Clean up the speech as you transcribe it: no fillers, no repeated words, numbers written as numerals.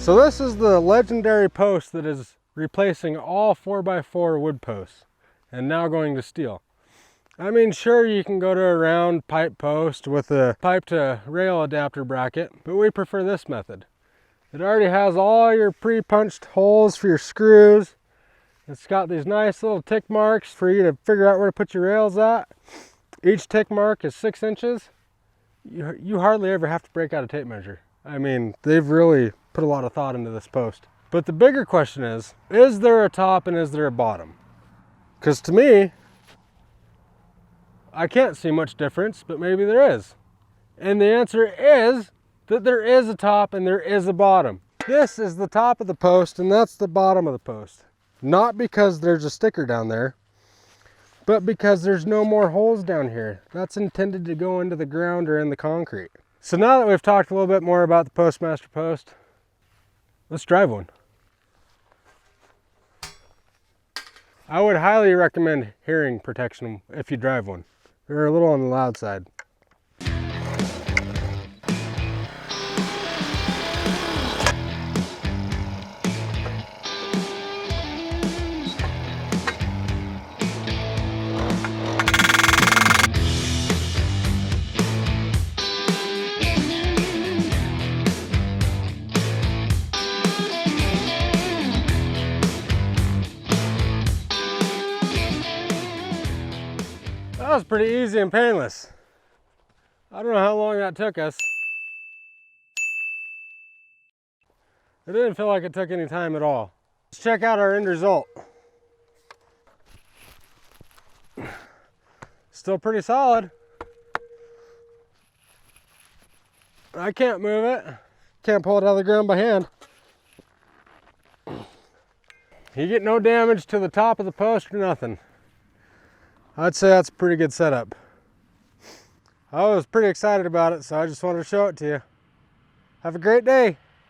So this is the legendary post that is replacing all 4x4 wood posts and now going to steel. I mean, sure, you can go to a round pipe post with a pipe to rail adapter bracket, but we prefer this method. It already has all your pre-punched holes for your screws. It's got these nice little tick marks for you to figure out where to put your rails at. Each tick mark is 6 inches. You hardly ever have to break out a tape measure. I mean, they've really put a lot of thought into this post. But the bigger question is there a top and is there a bottom? Because to me, I can't see much difference, but maybe there is. And the answer is that there is a top and there is a bottom. This is the top of the post and that's the bottom of the post. Not because there's a sticker down there, but because there's no more holes down here. That's intended to go into the ground or in the concrete. So now that we've talked a little bit more about the Postmaster post, let's drive one. I would highly recommend hearing protection if you drive one. They're a little on the loud side. That was pretty easy and painless. I don't know how long that took us. It didn't feel like it took any time at all. Let's check out our end result. Still pretty solid. I can't move it. Can't pull it out of the ground by hand. You get no damage to the top of the post or nothing. I'd say that's a pretty good setup. I was pretty excited about it, so I just wanted to show it to you. Have a great day.